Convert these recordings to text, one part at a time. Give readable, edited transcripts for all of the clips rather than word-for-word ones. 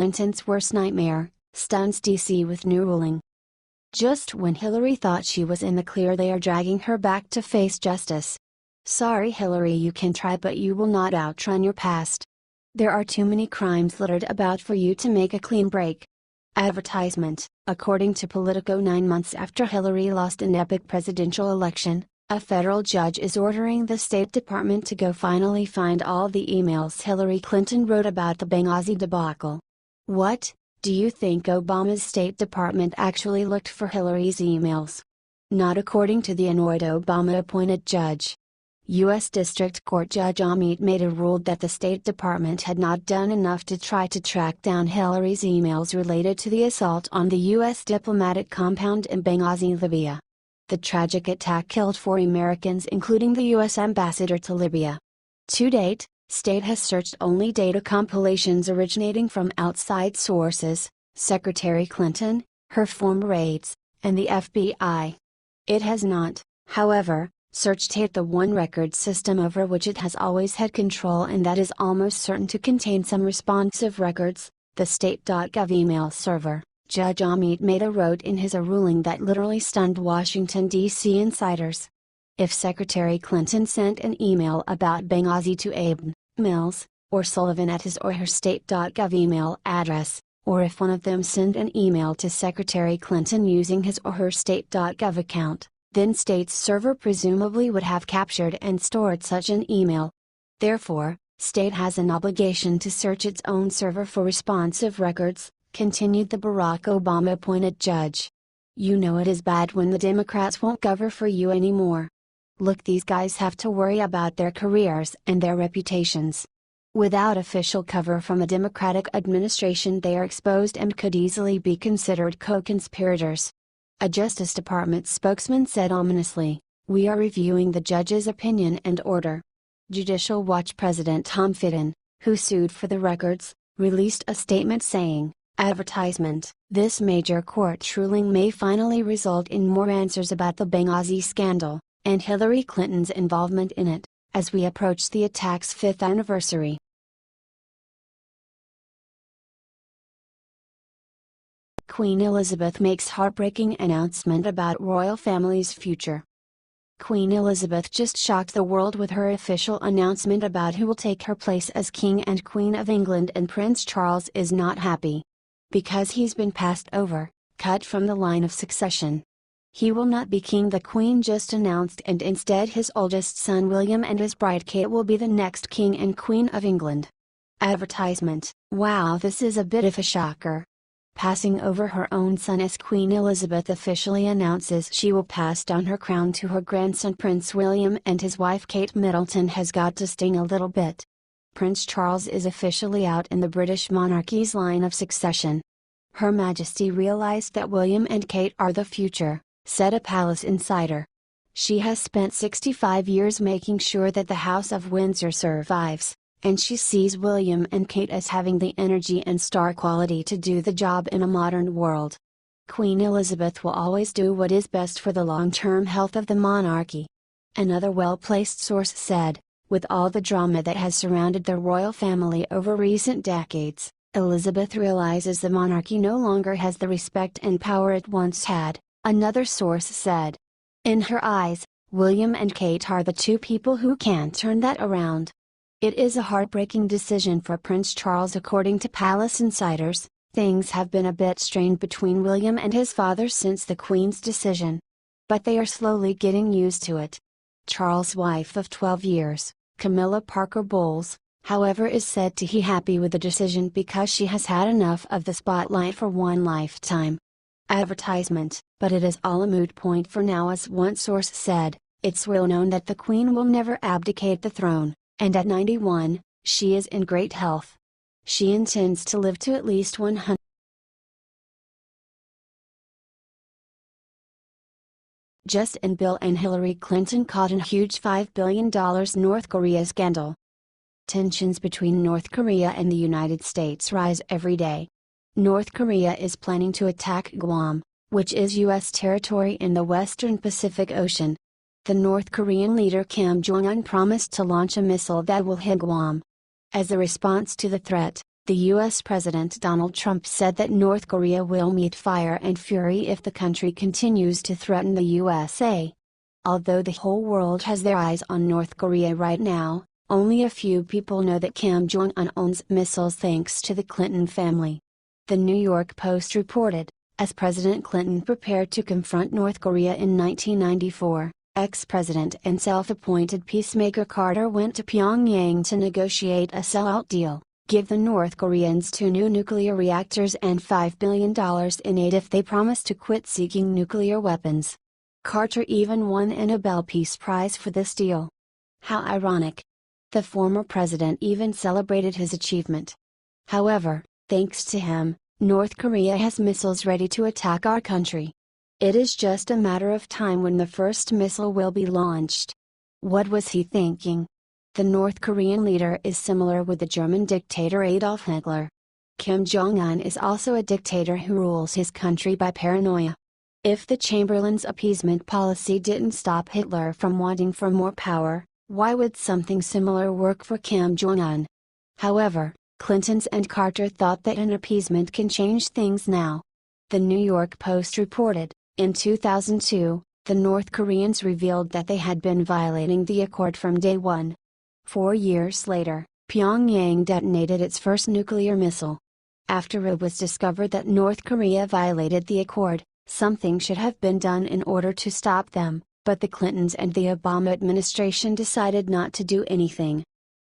Clinton's worst nightmare, stuns DC with new ruling. Just when Hillary thought she was in the clear, they are dragging her back to face justice. Sorry Hillary, you can try but you will not outrun your past. There are too many crimes littered about for you to make a clean break. Advertisement. According to Politico, 9 months after Hillary lost an epic presidential election, a federal judge is ordering the State Department to go finally find all the emails Hillary Clinton wrote about the Benghazi debacle. What? Do you think Obama's State Department actually looked for Hillary's emails? Not according to the annoyed Obama-appointed judge. U.S. District Court Judge Amit Mehta ruled that the State Department had not done enough to try to track down Hillary's emails related to the assault on the U.S. diplomatic compound in Benghazi, Libya. The tragic attack killed 4 Americans, including the U.S. ambassador to Libya. To date, State has searched only data compilations originating from outside sources, Secretary Clinton, her former aides, and the FBI. It has not, however, searched the one record system over which it has always had control and that is almost certain to contain some responsive records, the state.gov email server, Judge Amit Mehta wrote in his ruling that literally stunned Washington, D.C. insiders. If Secretary Clinton sent an email about Benghazi to Abe, Mills, or Sullivan at his or her state.gov email address, or if one of them sent an email to Secretary Clinton using his or her state.gov account, then State's server presumably would have captured and stored such an email. Therefore, State has an obligation to search its own server for responsive records, continued the Barack Obama-appointed judge. You know it is bad when the Democrats won't cover for you anymore. Look, these guys have to worry about their careers and their reputations. Without official cover from a Democratic administration, they are exposed and could easily be considered co-conspirators. A Justice Department spokesman said ominously, "We are reviewing the judge's opinion and order." Judicial Watch President Tom Fitton, who sued for the records, released a statement saying, Advertisement. This major court ruling may finally result in more answers about the Benghazi scandal, and Hillary Clinton's involvement in it, as we approach the attack's 5th anniversary. Queen Elizabeth makes heartbreaking announcement about royal family's future. Queen Elizabeth just shocked the world with her official announcement about who will take her place as King and Queen of England, and Prince Charles is not happy. Because he's been passed over, cut from the line of succession. He will not be king, the Queen just announced, and instead his oldest son William and his bride Kate will be the next King and Queen of England. Advertisement. Wow, this is a bit of a shocker. Passing over her own son as Queen Elizabeth officially announces she will pass down her crown to her grandson Prince William and his wife Kate Middleton has got to sting a little bit. Prince Charles is officially out in the British monarchy's line of succession. Her Majesty realized that William and Kate are the future, said a palace insider. She has spent 65 years making sure that the House of Windsor survives, and she sees William and Kate as having the energy and star quality to do the job in a modern world. Queen Elizabeth will always do what is best for the long-term health of the monarchy. Another well-placed source said, with all the drama that has surrounded the royal family over recent decades, Elizabeth realizes the monarchy no longer has the respect and power it once had, another source said. In her eyes, William and Kate are the two people who can turn that around. It is a heartbreaking decision for Prince Charles. According to palace insiders, things have been a bit strained between William and his father since the Queen's decision. But they are slowly getting used to it. Charles' wife of 12 years, Camilla Parker Bowles, however, is said to be happy with the decision because she has had enough of the spotlight for one lifetime. Advertisement. But it is all a moot point for now, as one source said. It's well known that the Queen will never abdicate the throne, and at 91, she is in great health. She intends to live to at least 100. Justin Bill and Hillary Clinton caught in huge $5 billion North Korea scandal. Tensions between North Korea and the United States rise every day. North Korea is planning to attack Guam, which is U.S. territory in the western Pacific Ocean. The North Korean leader Kim Jong-un promised to launch a missile that will hit Guam. As a response to the threat, The U.S. President Donald Trump said that North Korea will meet fire and fury if the country continues to threaten the USA. Although the whole world has their eyes on North Korea right now, only a few people know that Kim Jong-un owns missiles thanks to the Clinton family. The New York Post reported, as President Clinton prepared to confront North Korea in 1994, ex-president and self-appointed peacemaker Carter went to Pyongyang to negotiate a sellout deal, give the North Koreans 2 new nuclear reactors and $5 billion in aid if they promise to quit seeking nuclear weapons. Carter even won a Nobel Peace Prize for this deal. How ironic. The former president even celebrated his achievement. However, thanks to him, North Korea has missiles ready to attack our country. It is just a matter of time when the first missile will be launched. What was he thinking? The North Korean leader is similar with the German dictator Adolf Hitler. Kim Jong-un is also a dictator who rules his country by paranoia. If the Chamberlain's appeasement policy didn't stop Hitler from wanting for more power, why would something similar work for Kim Jong-un? However, Clinton's and Carter thought that an appeasement can change things now. The New York Post reported, in 2002, the North Koreans revealed that they had been violating the accord from day one. 4 years later, Pyongyang detonated its first nuclear missile. After it was discovered that North Korea violated the accord, something should have been done in order to stop them, but the Clintons and the Obama administration decided not to do anything.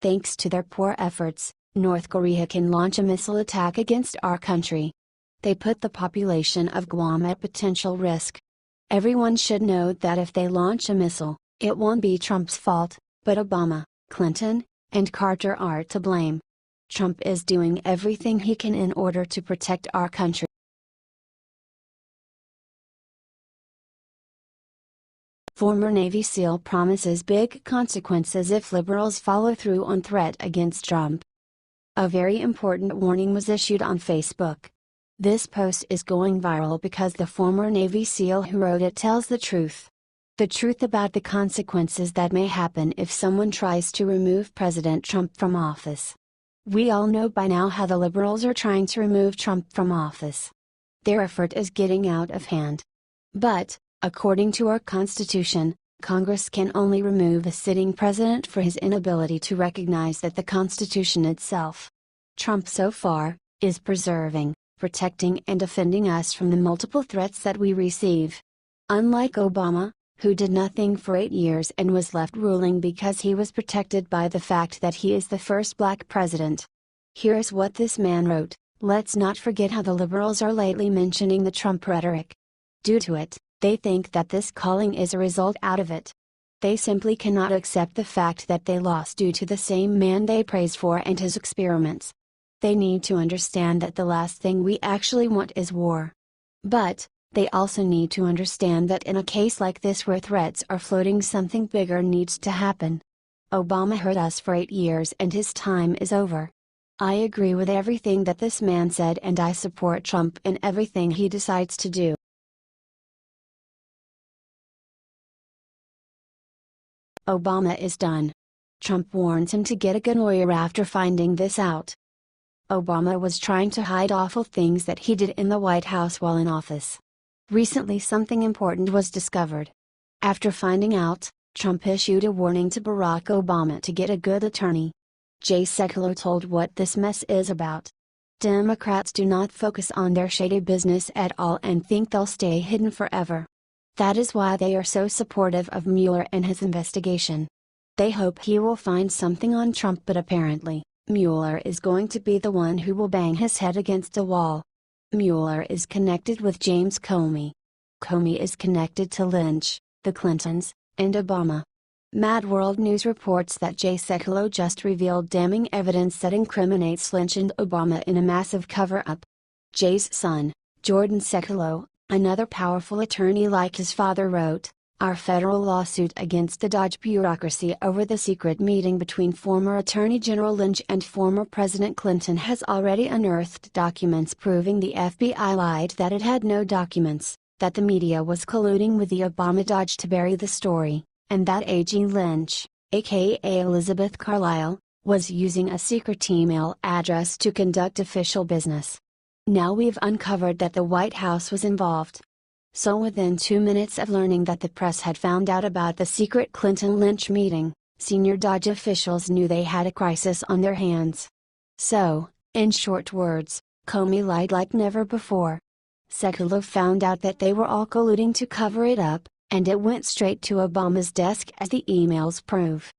Thanks to their poor efforts, North Korea can launch a missile attack against our country. They put the population of Guam at potential risk. Everyone should know that if they launch a missile, it won't be Trump's fault, but Obama, Clinton, and Carter are to blame. Trump is doing everything he can in order to protect our country. Former Navy SEAL promises big consequences if liberals follow through on threat against Trump. A very important warning was issued on Facebook. This post is going viral because the former Navy SEAL who wrote it tells the truth. The truth about the consequences that may happen if someone tries to remove President Trump from office. We all know by now how the liberals are trying to remove Trump from office. Their effort is getting out of hand. But, according to our Constitution, Congress can only remove a sitting president for his inability to recognize that the Constitution itself, Trump so far, is preserving, protecting and defending us from the multiple threats that we receive. Unlike Obama, who did nothing for 8 years and was left ruling because he was protected by the fact that he is the first black president. Here's what this man wrote: "Let's not forget how the liberals are lately mentioning the Trump rhetoric. Due to it, they think that this calling is a result out of it. They simply cannot accept the fact that they lost due to the same man they praise for and his experiments. They need to understand that the last thing we actually want is war. But, they also need to understand that in a case like this where threats are floating, something bigger needs to happen. Obama hurt us for 8 years and his time is over." I agree with everything that this man said and I support Trump in everything he decides to do. Obama is done. Trump warns him to get a good lawyer after finding this out. Obama was trying to hide awful things that he did in the White House while in office. Recently something important was discovered. After finding out, Trump issued a warning to Barack Obama to get a good attorney. Jay Sekulow told what this mess is about. Democrats do not focus on their shady business at all and think they'll stay hidden forever. That is why they are so supportive of Mueller and his investigation. They hope he will find something on Trump, but apparently, Mueller is going to be the one who will bang his head against a wall. Mueller is connected with James Comey. Comey is connected to Lynch, the Clintons, and Obama. Mad World News reports that Jay Sekulow just revealed damning evidence that incriminates Lynch and Obama in a massive cover-up. Jay's son, Jordan Sekulow, another powerful attorney like his father, wrote, "Our federal lawsuit against the Dodge bureaucracy over the secret meeting between former Attorney General Lynch and former President Clinton has already unearthed documents proving the FBI lied, that it had no documents, that the media was colluding with the Obama Dodge to bury the story, and that AG Lynch, aka Elizabeth Carlisle, was using a secret email address to conduct official business. Now we've uncovered that the White House was involved. So within 2 minutes of learning that the press had found out about the secret Clinton-Lynch meeting, senior DOJ officials knew they had a crisis on their hands. So, in short words, Comey lied like never before. Sekulow found out that they were all colluding to cover it up, and it went straight to Obama's desk as the emails prove.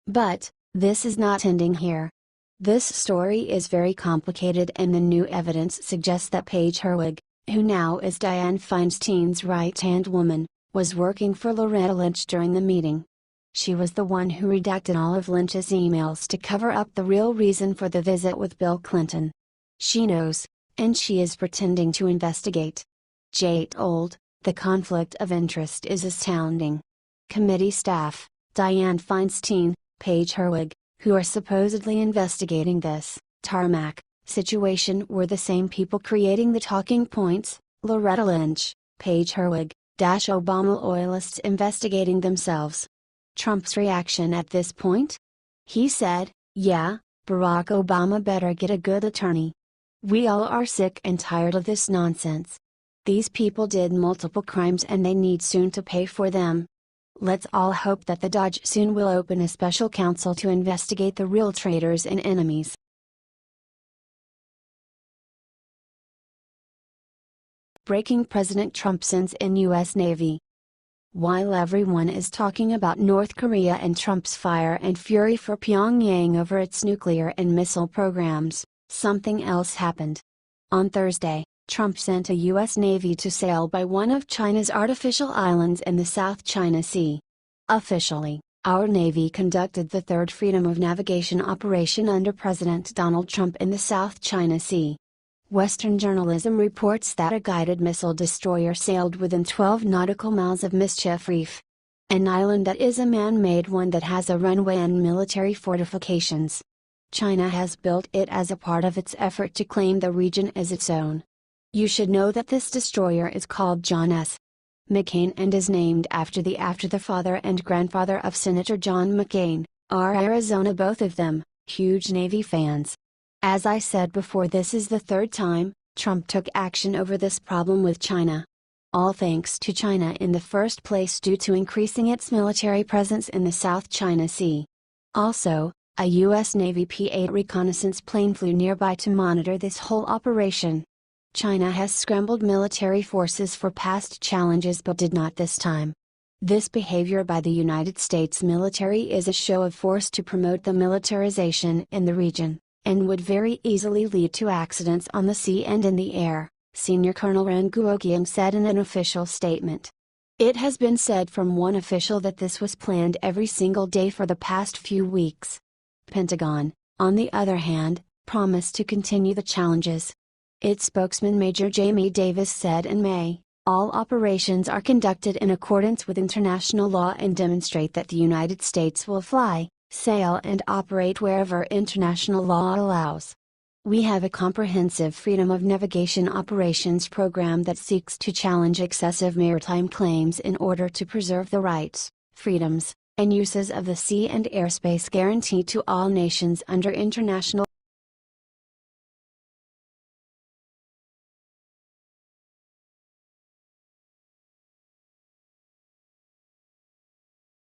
But, this is not ending here. This story is very complicated, and the new evidence suggests that Paige Herwig, who now is Dianne Feinstein's right-hand woman, was working for Loretta Lynch during the meeting. She was the one who redacted all of Lynch's emails to cover up the real reason for the visit with Bill Clinton. She knows, and she is pretending to investigate. J-told, the conflict of interest is astounding. Committee staff, Dianne Feinstein, Paige Herwig, who are supposedly investigating this tarmac situation, were the same people creating the talking points. Loretta Lynch, Paige Herwig, Obama loyalists investigating themselves. Trump's reaction at this point? He said, "Yeah, Barack Obama better get a good attorney. We all are sick and tired of this nonsense. These people did multiple crimes and they need soon to pay for them. Let's all hope that the DOJ soon will open a special counsel to investigate the real traitors and enemies." Breaking President Trump sends in U.S. Navy. While everyone is talking about North Korea and Trump's fire and fury for Pyongyang over its nuclear and missile programs, something else happened. On Thursday, Trump sent a U.S. Navy to sail by one of China's artificial islands in the South China Sea. Officially, our Navy conducted the third Freedom of Navigation operation under President Donald Trump in the South China Sea. Western journalism reports that a guided missile destroyer sailed within 12 nautical miles of Mischief Reef, an island that is a man-made one that has a runway and military fortifications. China has built it as a part of its effort to claim the region as its own. You should know that this destroyer is called John S. McCain and is named after the father and grandfather of Senator John McCain, our Arizona, both of them, huge Navy fans. As I said before, this is the third time Trump took action over this problem with China. All thanks to China in the first place due to increasing its military presence in the South China Sea. Also, a U.S. Navy P-8 reconnaissance plane flew nearby to monitor this whole operation. China has scrambled military forces for past challenges but did not this time. This behavior by the United States military is a show of force to promote the militarization in the region, and would very easily lead to accidents on the sea and in the air, Senior Colonel Ren Guoqiang said in an official statement. It has been said from one official that this was planned every single day for the past few weeks. Pentagon, on the other hand, promised to continue the challenges. Its spokesman Major Jamie Davis said in May, "All operations are conducted in accordance with international law and demonstrate that the United States will fly, sail and operate wherever international law allows. We have a comprehensive freedom of navigation operations program that seeks to challenge excessive maritime claims in order to preserve the rights, freedoms, and uses of the sea and airspace guaranteed to all nations under international